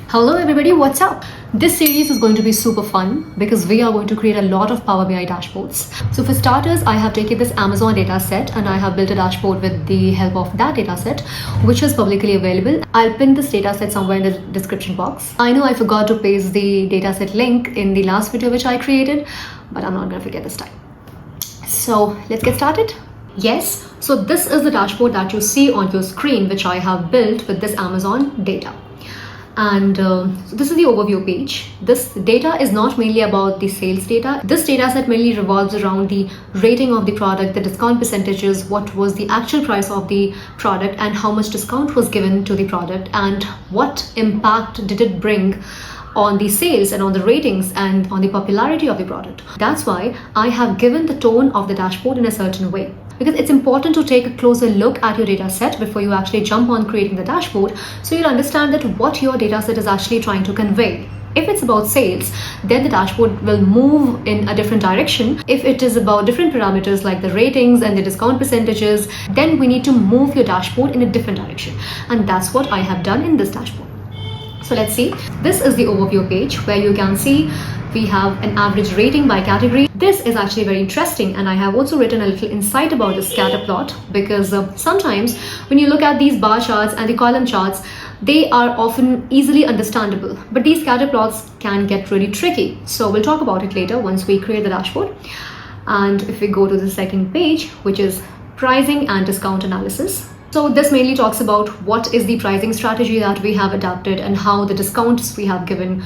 Hello everybody, what's up? This series is going to be super fun because we are going to create a lot of Power BI dashboards. So for starters, I have taken this Amazon data set and I have built a dashboard with the help of that data set, which is publicly available. I'll pin this data set somewhere in the description box. I know I forgot to paste the data set link in the last video which I created, but I'm not going to forget this time. So let's get started. Yes, so this is the dashboard that you see on your screen, which I have built with this Amazon data. And so this is the overview page. This data is not mainly about the sales data. This data set mainly revolves around the rating of the product, the discount percentages, what was the actual price of the product and how much discount was given to the product and what impact did it bring on the sales and on the ratings and on the popularity of the product. That's why I have given the tone of the dashboard in a certain way, because it's important to take a closer look at your data set before you actually jump on creating the dashboard, so you'll understand that what your data set is actually trying to convey. If it's about sales, then the dashboard will move in a different direction. If it is about different parameters like the ratings and the discount percentages, then we need to move your dashboard in a different direction. And that's what I have done in this dashboard. So let's see. This is the overview page where you can see we have an average rating by category. This is actually very interesting, and I have also written a little insight about the scatter plot because sometimes when you look at these bar charts and the column charts, they are often easily understandable, but these scatter plots can get really tricky. So we'll talk about it later once we create the dashboard. And if we go to the second page, which is pricing and discount analysis. So this mainly talks about what is the pricing strategy that we have adapted and how the discounts we have given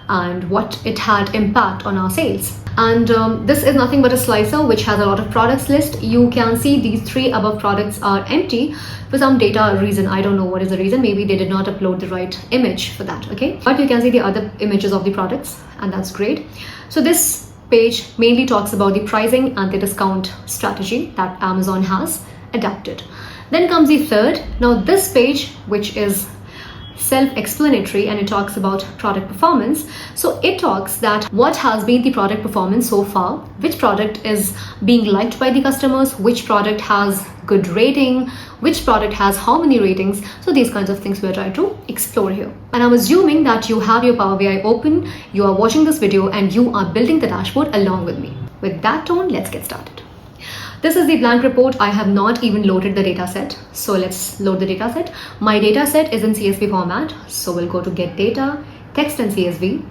and what it had impact on our sales. And this is nothing but a slicer which has a lot of products list. You can see these three above products are empty for some data reason. I don't know what is the reason. Maybe they did not upload the right image for that, okay? But you can see the other images of the products, and that's great. So this page mainly talks about the pricing and the discount strategy that Amazon has adapted. Then comes the third. Now this page, which is self-explanatory, and it talks about product performance. So it talks that what has been the product performance so far, which product is being liked by the customers, which product has good rating, which product has how many ratings. So these kinds of things we're trying to explore here. And I'm assuming that you have your Power BI open, you are watching this video and you are building the dashboard along with me. With that tone, let's get started. This is the blank report. I have not even loaded the data set. So let's load the data set. My data set is in CSV format. So we'll go to get data, text and CSV,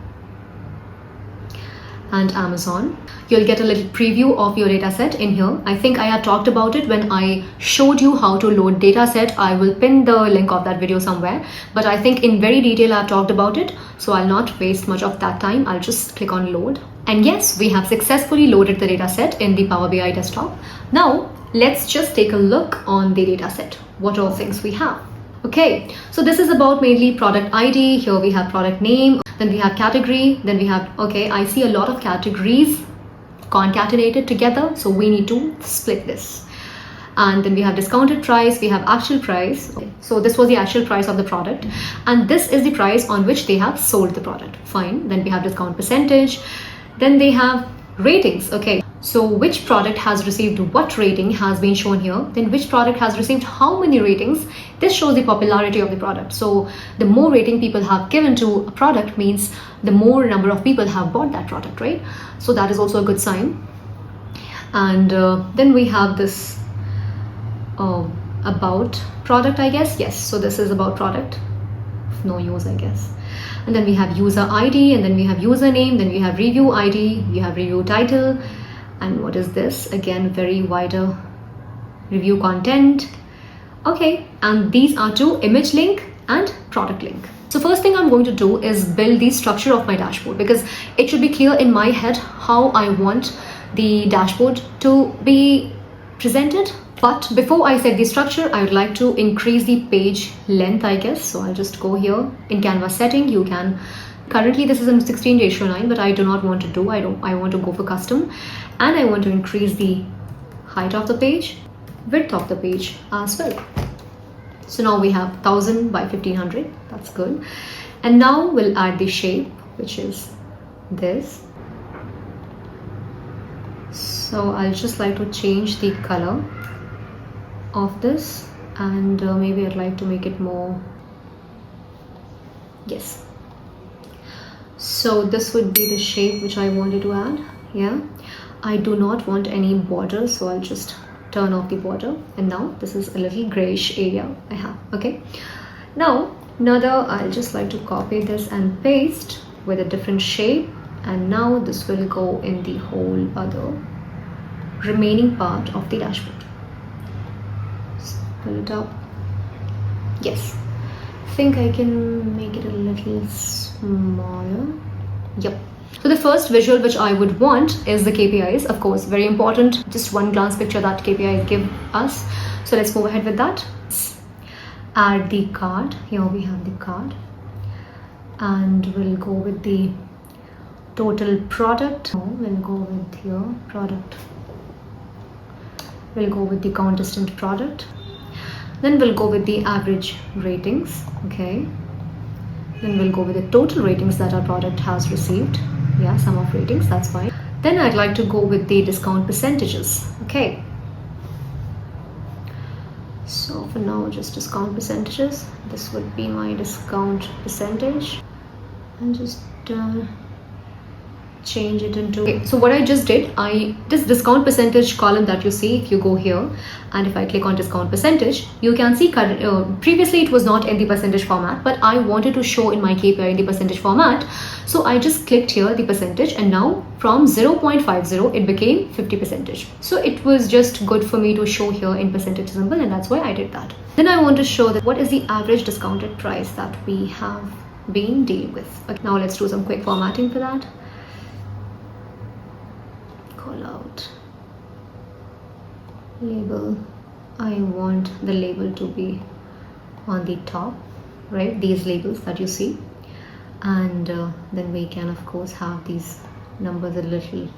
and Amazon. You'll get a little preview of your data set in here. I think I had talked about it when I showed you how to load data set. I will pin the link of that video somewhere, but I think in very detail I've talked about it. So I'll not waste much of that time. I'll just click on load. And yes, we have successfully loaded the data set in the Power BI desktop. Now let's just take a look on the data set. What all things we have. Okay, so this is about mainly product ID. Here we have product name, then we have category, then we have, okay, I see a lot of categories concatenated together. So we need to split this. And then we have discounted price, we have actual price. Okay. So this was the actual price of the product. And this is the price on which they have sold the product. Fine. Then we have discount percentage. Then they have ratings. Okay, so which product has received what rating has been shown here. Then which product has received how many ratings. This shows the popularity of the product. So the more rating people have given to a product means the more number of people have bought that product, right? So that is also a good sign. And then we have this about product, I guess. Yes, so this is about product. No use, I guess. And then we have user ID, and then we have username, then we have review ID, we have review title, and what is this? Again, very wider review content. Okay, and these are two, image link and product link. So first thing I'm going to do is build the structure of my dashboard, because it should be clear in my head how I want the dashboard to be presented. But before I set the structure, I would like to increase the page length, I guess. So I'll just go here in Canvas setting. You can, currently this is in 16:9, but I do not want to do, I want to go for custom. And I want to increase the height of the page, width of the page as well. So now we have 1000 by 1500, that's good. And now we'll add the shape, which is this. So I'll just like to change the color of this, and maybe I'd like to make it more, yes, So this would be the shape which I wanted to add. Yeah, I do not want any border, so I'll just turn off the border, and now this is a little grayish area I have. Okay, now another, I'll just like to copy this and paste with a different shape, and now this will go in the whole other remaining part of the dashboard. So pull it up. Yes, I think I can make it a little smaller. Yep. So the first visual which I would want is the KPIs, of course, very important. Just one glance picture that KPIs give us. So let's move ahead with that. Add the card. Here we have the card, and we'll go with the total product. We'll go with here product. We'll go with the count distant product. Then we'll go with the average ratings. Okay. Then we'll go with the total ratings that our product has received. Yeah, sum of ratings, that's fine. Then I'd like to go with the discount percentages. Okay. So for now, just discount percentages. This would be my discount percentage. And just change it into, okay, so what I just did, this discount percentage column that you see, if you go here and if I click on discount percentage, you can see previously it was not in the percentage format, but I wanted to show in my KPI in the percentage format. So I just clicked here the percentage, and now from 0.50 it became 50%. So it was just good for me to show here in percentage symbol, and that's why I did that. Then I want to show that what is the average discounted price that we have been dealing with. Okay, now let's do some quick formatting for that. Call out label. I want the label to be on the top, right? These labels that you see, and then we can of course have these numbers a little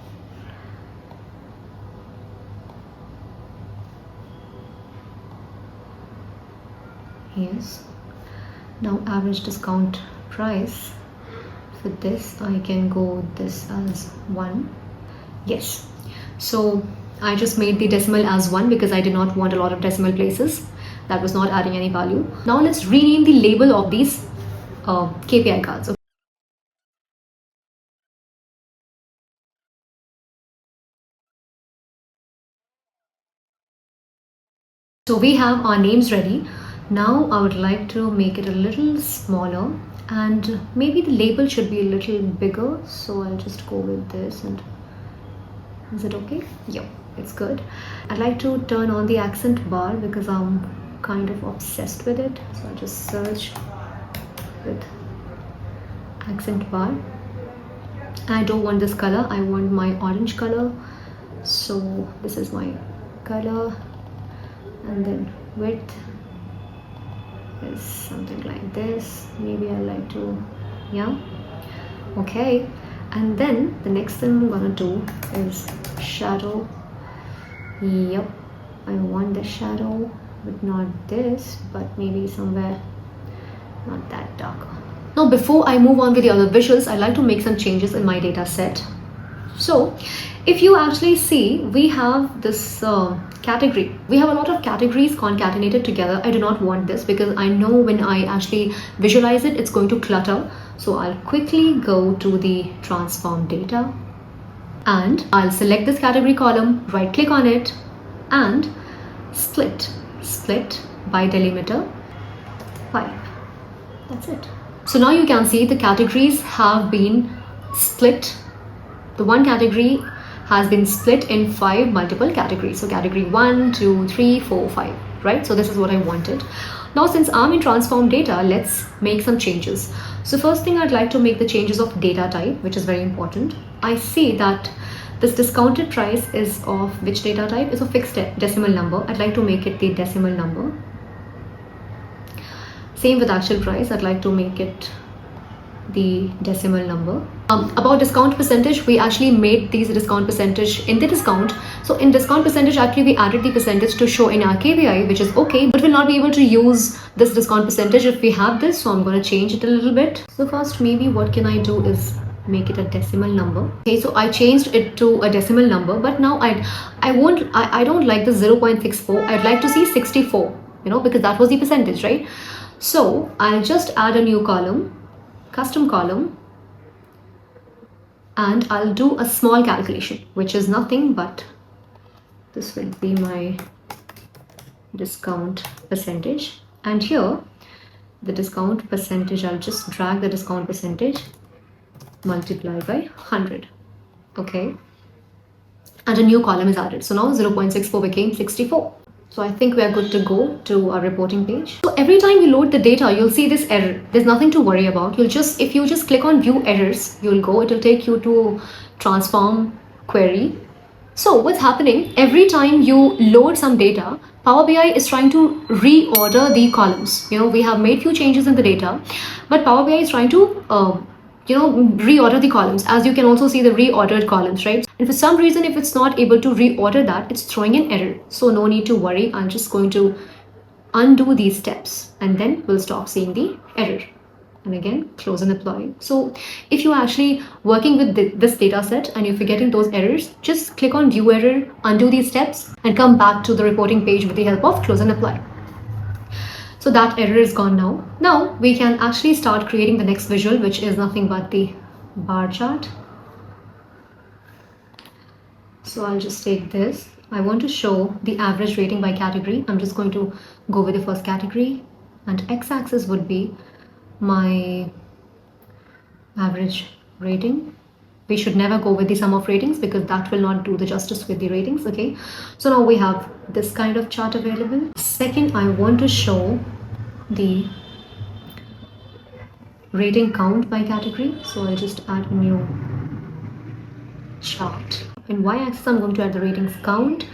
yes. Now average discount price, for this I can go with this as 1. Yes, so I just made the decimal as 1 because I did not want a lot of decimal places. That was not adding any value. Now let's rename the label of these KPI cards. Okay. So we have our names ready. Now I would like to make it a little smaller, and maybe the label should be a little bigger. So I'll just go with this, and is it okay? Yep, it's good. I'd like to turn on the accent bar because I'm kind of obsessed with it. So I'll just search with accent bar. I don't want this color, I want my orange color. So this is my color, and then width is something like this. Maybe I like to, yeah, okay. And then the next thing I'm gonna do is shadow. Yep, I want the shadow, but not this, but maybe somewhere not that dark. Now before I move on with the other visuals, I'd like to make some changes in my data set. So if you actually see, we have this category. We have a lot of categories concatenated together. I do not want this because I know when I actually visualize it, it's going to clutter. So I'll quickly go to the transform data, and I'll select this category column, right click on it, and split by delimiter 5. That's it. So now you can see the categories have been split. The one category has been split in 5 multiple categories. So category 1, 2, 3, 4, 5, right? So this is what I wanted. Now since I'm in transform data, let's make some changes. So first thing, I'd like to make the changes of data type, which is very important. I see that this discounted price is of which data type? Is a fixed decimal number. I'd like to make it the decimal number. Same with actual price, I'd like to make it the decimal number. About discount percentage, we actually made these discount percentage in the discount. So in discount percentage, actually we added the percentage to show in our KPI, which is okay, but we'll not be able to use this discount percentage if we have this. So I'm going to change it a little bit. So first, maybe what can I do is make it a decimal number. Okay, so I changed it to a decimal number, but now I don't like the 0.64. I'd like to see 64, because that was the percentage, right? So I'll just add a new column, custom column, and I'll do a small calculation, which is nothing but this will be my discount percentage, and here the discount percentage, I'll just drag the discount percentage, multiply by 100. Okay, and a new column is added. So now 0.64 became 64. So I think we are good to go to our reporting page. So every time you load the data, you'll see this error. There's nothing to worry about. If you just click on view errors, it'll take you to transform query. So what's happening, every time you load some data, Power BI is trying to reorder the columns. We have made few changes in the data, but Power BI is trying to reorder the columns. As you can also see the reordered columns, right? And for some reason, if it's not able to reorder that, it's throwing an error. So no need to worry. I'm just going to undo these steps and then we'll stop seeing the error. And again, close and apply. So if you're actually working with this data set and if you're getting those errors, just click on view error, undo these steps and come back to the reporting page with the help of close and apply. So that error is gone now. Now we can actually start creating the next visual, which is nothing but the bar chart. So I'll just take this. I want to show the average rating by category. I'm just going to go with the first category, and x-axis would be my average rating. We should never go with the sum of ratings because that will not do the justice with the ratings. Okay, so now we have this kind of chart available. Second, I want to show the rating count by category. So I'll just add a new chart. In y-axis, I'm going to add the ratings count,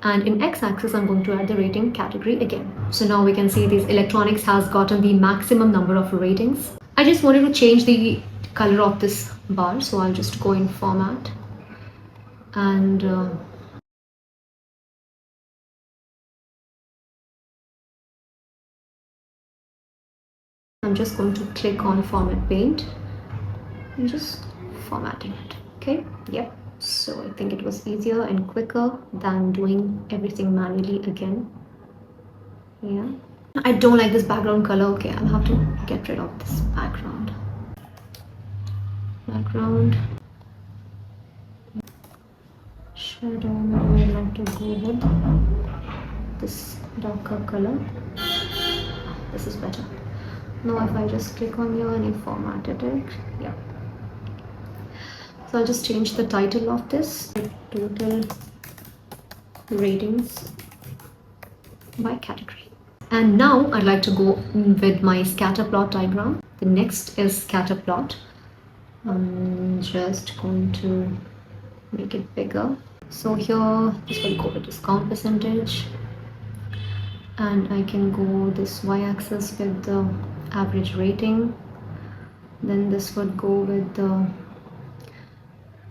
and in x-axis, I'm going to add the rating category again. So now we can see these electronics has gotten the maximum number of ratings. I just wanted to change the color of this bar, so I'll just go in format and I'm just going to click on format paint and just formatting it. Okay, yep. So I think it was easier and quicker than doing everything manually again. Yeah, I don't like this background color. Okay, I'll have to get rid of this background. Shadow, maybe I'd like to go with this darker color. This is better. Now if I just click on here and you formatted it, yeah. So I'll just change the title of this, total ratings by category. And now I'd like to go with my scatter plot diagram. The next is scatter plot. I'm just going to make it bigger. So here, this will go with discount percentage. And I can go this y-axis with the average rating. Then this would go with the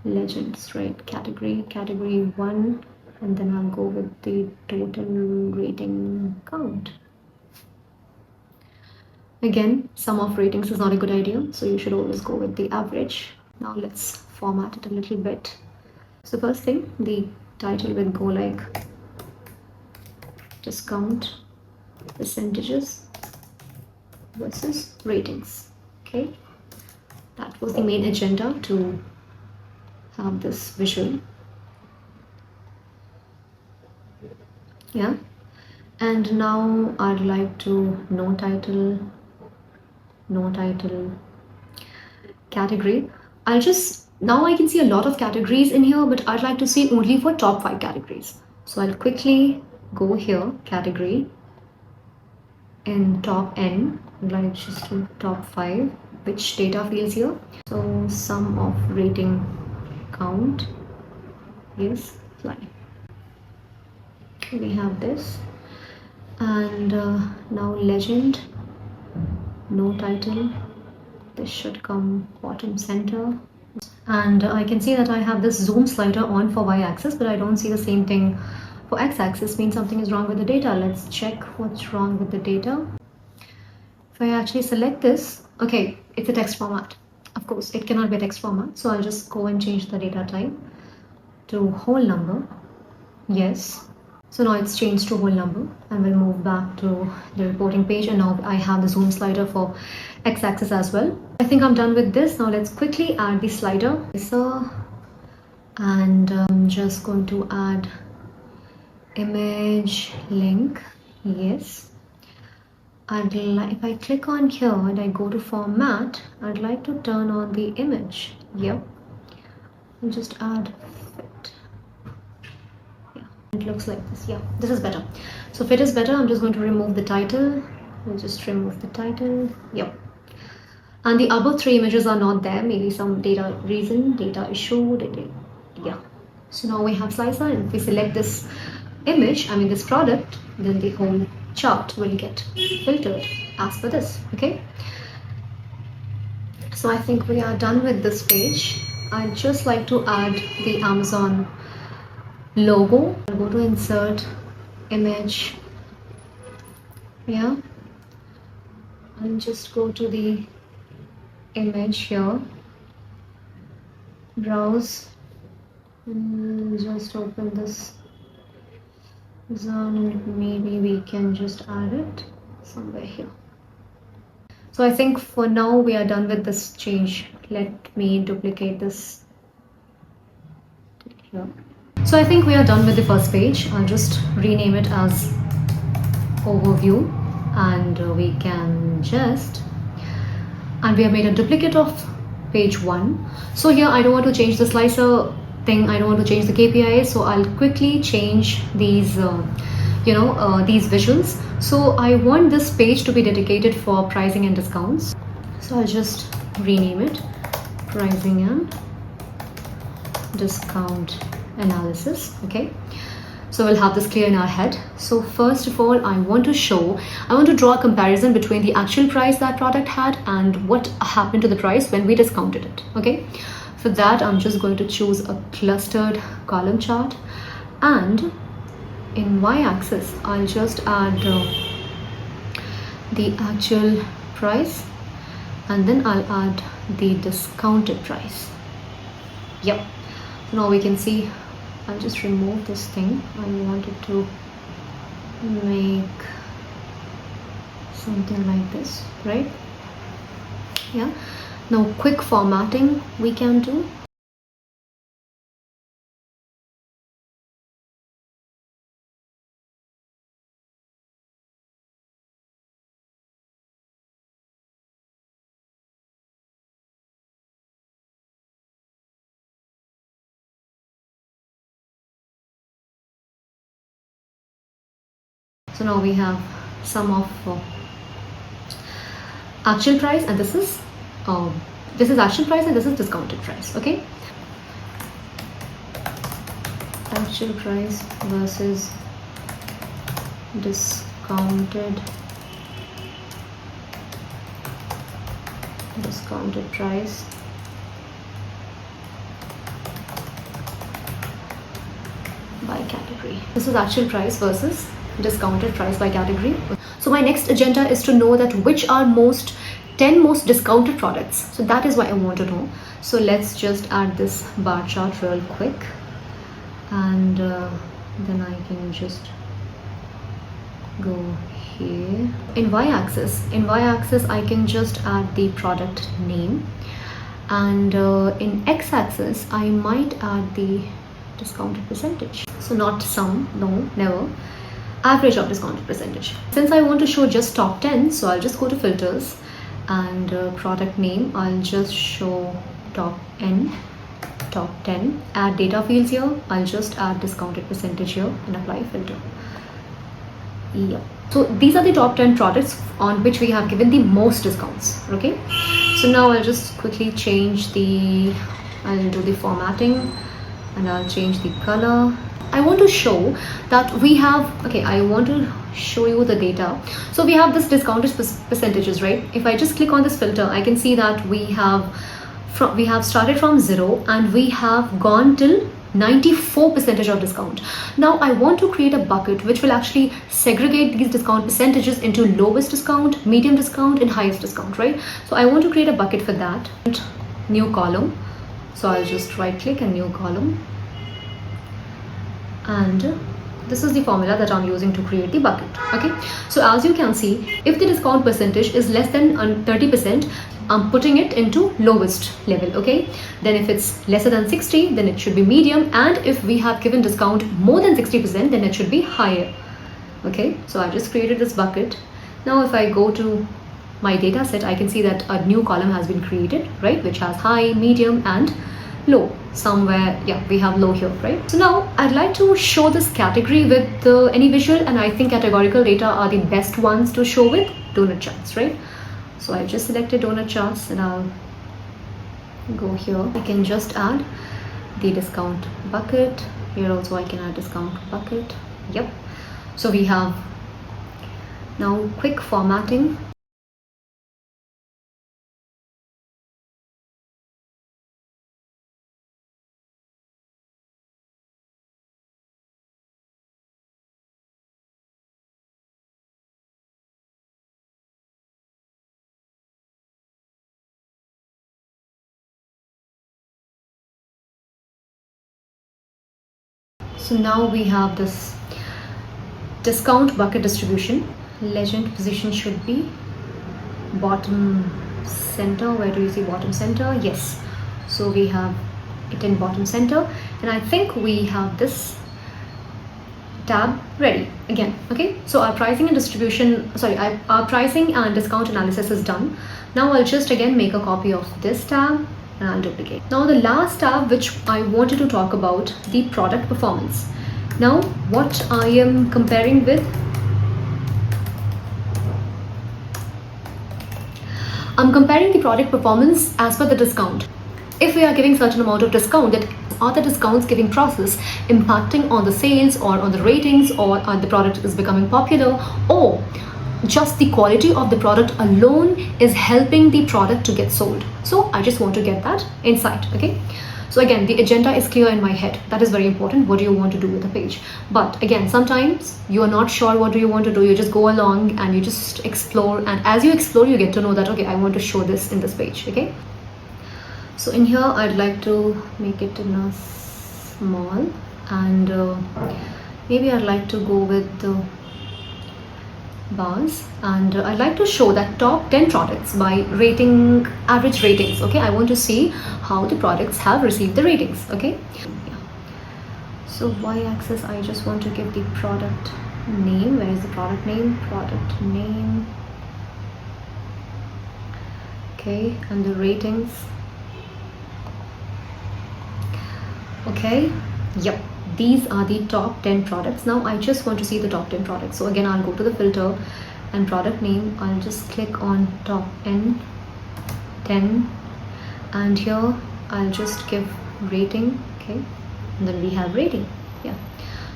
legends, right? Category 1, and then I'll go with the total rating count. Again, sum of ratings is not a good idea, so you should always go with the average. Now let's format it a little bit. So first thing, the title will go like discount percentages versus ratings. Okay, that was the main agenda, to have this visual. Yeah, and now I'd like to no title category. Now I can see a lot of categories in here, but I'd like to see only for top 5 categories. So I'll quickly go here, category, in top N, like just do top 5, which data fields here. So sum of rating count is fine. We have this, and now legend, no title, this should come bottom center. And I can see that I have this zoom slider on for y-axis, but I don't see the same thing for x-axis. Means something is wrong with the data. Let's check what's wrong with the data. If I actually select this, okay, it's a text format. Of course, it cannot be a text format, so I'll just go and change the data type to whole number. Yes. So now it's changed to whole number, and we'll move back to the reporting page, and now I have the zoom slider for x-axis as well. I think I'm done with this. Now let's quickly add the slider. So, and I'm just going to add image link. Yes. If I click on here and I go to format, I'd like to turn on the image. Yep. I'll just add fit. Yeah, it looks like this. Yeah, this is better. So fit is better. I'm just going to remove the title. I'll just remove the title. Yep. And the other three images are not there. Maybe some data reason, data issue, yeah. So now we have slicer, and if we select this image, this product, then the whole chart will get filtered as per this. Okay, so I think we are done with this page. I'd just like to add the Amazon logo. I'll go to insert image. Yeah, and just go to the image here, browse, and just open this zone, and maybe we can just add it somewhere here. So I think for now we are done with this change. Let me duplicate this here. So I think we are done with the first page. I'll just rename it as overview, and we can just, and we have made a duplicate of page 1. So here I don't want to change the slicer thing, I don't want to change the KPIs, so I'll quickly change these these visuals. So I want this page to be dedicated for pricing and discounts, so I'll just rename it pricing and discount analysis. Okay, so we'll have this clear in our head. So first of all, I want to draw a comparison between the actual price that product had and what happened to the price when we discounted it. Okay, for that I'm just going to choose a clustered column chart, and in y-axis I'll just add the actual price, and then I'll add the discounted price. Yep, now we can see. I'll just remove this thing. I wanted to make something like this, right? Yeah, now quick formatting we can do. So now we have sum of actual price, and this is actual price, and this is discounted price. Okay, actual price versus discounted price. By category. This is actual price versus discounted price by category. So my next agenda is to know that which are 10 most discounted products. So that is what I want to know. So let's just add this bar chart real quick, and then I can just go here. In y-axis I can just add the product name, and in x-axis I might add the discounted percentage. So not sum, no, never. Average of discounted percentage. Since I want to show just top 10, so I'll just go to filters, and product name, I'll just show top 10. Add data fields here, I'll just add discounted percentage here and apply filter. Yeah, so these are the top 10 products on which we have given the most discounts. Okay, so now I'll just quickly I'll do the formatting, and I'll change the color. I want to show that we have, I want to show you the data. So we have this discounted percentages, right? If I just click on this filter, I can see that we have started from 0 and we have gone till 94% of discount. Now I want to create a bucket which will actually segregate these discount percentages into lowest discount, medium discount, and highest discount, right? So I want to create a bucket for that. New column. So I'll just right click and new column, and This is the formula that I'm using to create the bucket. Okay, so as you can see, if the discount percentage is less than 30%, I'm putting it into lowest level. Okay, then if it's lesser than 60, then it should be medium, and if we have given discount more than 60%, then it should be higher. Okay, so I just created this bucket. Now if I go to my data set, I can see that a new column has been created, right, which has high, medium and low. Somewhere, yeah, we have low here, right? So now I'd like to show this category with any visual, and I think categorical data are the best ones to show with donut charts, right? So I just selected donut charts and I'll go here. I can just add the discount bucket. Here also I can add discount bucket. Yep. So we have now quick formatting. So now we have this discount bucket distribution. Legend position should be bottom center. Where do you see bottom center? Yes. So we have it in bottom center, and I think we have this tab ready again. Okay, so our pricing and distribution, our pricing and discount analysis is done. Now I'll just again make a copy of this tab and I'll duplicate. Now the last tab which I wanted to talk about, the product performance. Now what I am comparing with, I'm comparing the product performance as per the discount. If we are giving certain amount of discount, that are the discounts giving process impacting on the sales or on the ratings, or the product is becoming popular, or just the quality of the product alone is helping the product to get sold. So I just want to get that insight. Okay, so again, the agenda is clear in my head. That is very important. What do you want to do with the page? But again, sometimes you are not sure what do you want to do. You just go along and you just explore, and as you explore you get to know that, okay, I want to show this in this page. Okay, so in here I'd like to make it in a small, and maybe I'd like to go with the bars, and I'd like to show that top 10 products by rating, average ratings. Okay, I want to see how the products have received the ratings. Okay, yeah. So y-axis, I just want to give the product name. Where is the product name? Product name. Okay, and the ratings. Okay, yep, these are the top 10 products. Now I just want to see the top 10 products. So again, I'll go to the filter and product name. I'll just click on top N 10, and here I'll just give rating. Okay, and then we have rating. Yeah,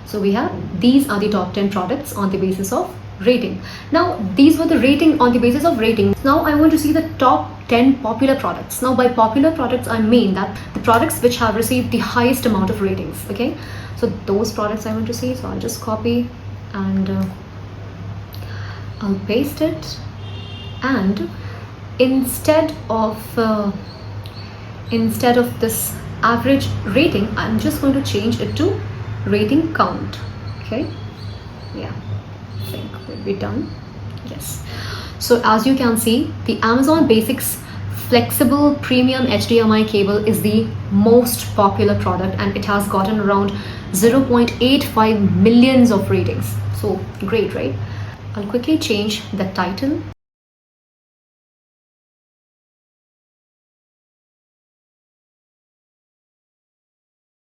so we have, these are the top 10 products on the basis of rating. Now these were the rating on the basis of rating. Now I want to see the top 10 popular products. Now by popular products I mean that the products which have received the highest amount of ratings. Okay, so those products I want to see. So I'll just copy and I'll paste it, and instead of this average rating, I'm just going to change it to rating count. Okay, yeah, I think we'll be done. Yes. So as you can see, the Amazon Basics flexible premium HDMI cable is the most popular product, and it has gotten around 0.85 millions of ratings. So great, right? I'll quickly change the title.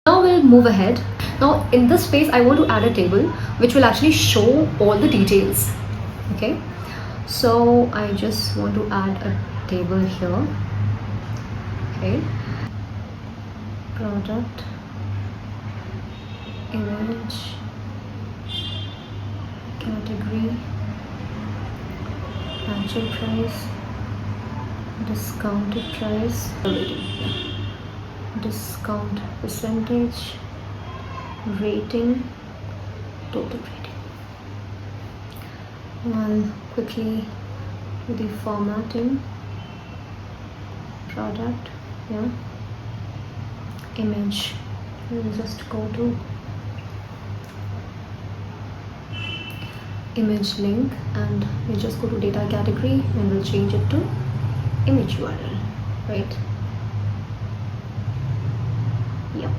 Now we'll move ahead. Now in this space I want to add a table which will actually show all the details. Okay, so I just want to add a table here. Okay, product, image, category, actual price, discounted price, discount percentage, rating, total rating. I'll quickly do the formatting. Product, yeah, image, we'll just go to image link, and we'll just go to data category and we'll change it to image URL, right? Yep.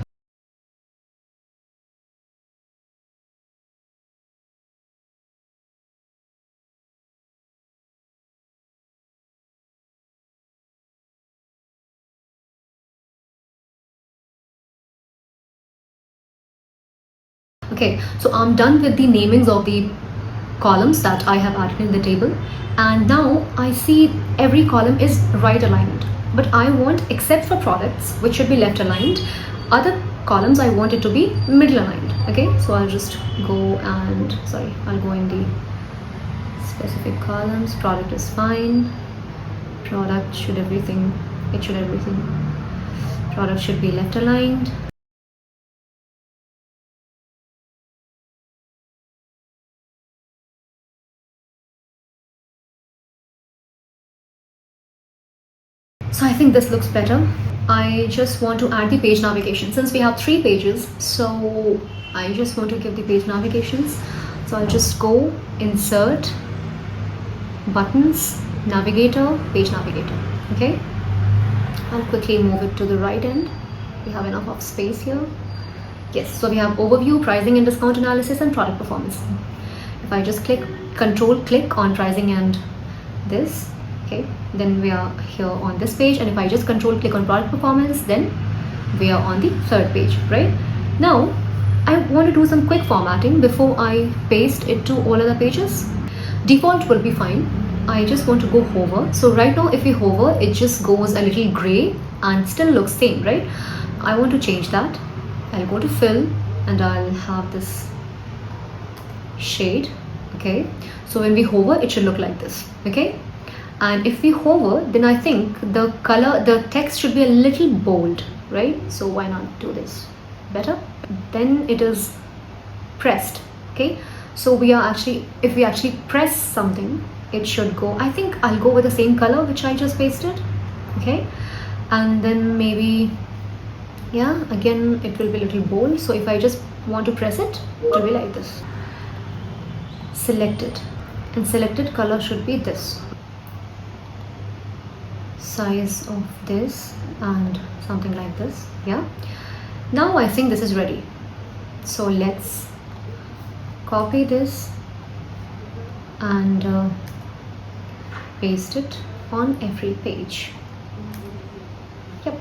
Okay, so I'm done with the namings of the columns that I have added in the table, and now I see every column is right aligned, but I want, except for products, which should be left aligned, other columns I want it to be middle aligned. Okay, so I'll just go and I'll go in the specific columns. Product is fine, product should everything, product should be left aligned. So I think this looks better. I just want to add the page navigation. Since we have 3 pages, so I just want to give the page navigations. So I'll just go insert, buttons, navigator, page navigator. Okay, I'll quickly move it to the right end. We have enough of space here. Yes, so we have overview, pricing and discount analysis, and product performance. If I just control click on pricing and this, okay, then we are here on this page, and if I just control click on product performance, then we are on the 3rd page, right? Now I want to do some quick formatting before I paste it to all other pages. Default will be fine. I just want to go hover. So right now if we hover, it just goes a little gray and still looks same, right? I want to change that. I'll go to fill and I'll have this shade. Okay, so when we hover, it should look like this. Okay, and if we hover, then I think the color, the text should be a little bold, right? So why not do this better? Then it is pressed. Okay, so we are actually, if we actually press something, it should go, I think I'll go with the same color which I just pasted. Okay, and then maybe, yeah, again it will be a little bold. So if I just want to press it, it will be like this. Select it, and selected color should be this. Size of this and something like this. Yeah, now I think this is ready. So let's copy this and paste it on every page. Yep.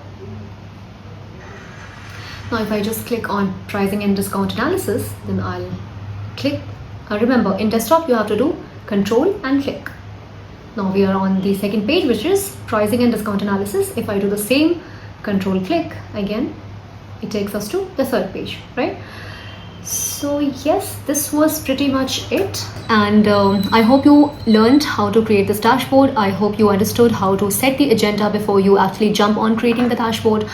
Now if I just click on pricing and discount analysis, then I'll click. Remember, in desktop you have to do control and click. Now we are on the 2nd page, which is pricing and discount analysis. If I do the same control click again, it takes us to the 3rd page, right? So yes, this was pretty much it, and I hope you learned how to create this dashboard. I hope you understood how to set the agenda before you actually jump on creating the dashboard.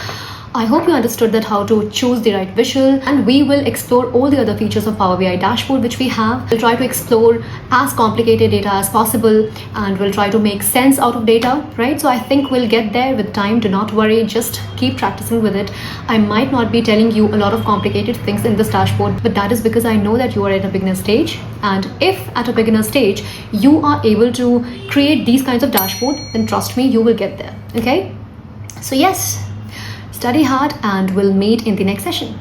I hope you understood that how to choose the right visual, and we will explore all the other features of Power BI dashboard which we have. We'll try to explore as complicated data as possible, and we'll try to make sense out of data, right? So I think we'll get there with time. Do not worry, just keep practicing with it. I might not be telling you a lot of complicated things in this dashboard, but that is because I know that you are at a beginner stage, and if at a beginner stage you are able to create these kinds of dashboard, then trust me, you will get there. Okay, so yes, study hard, and we'll meet in the next session.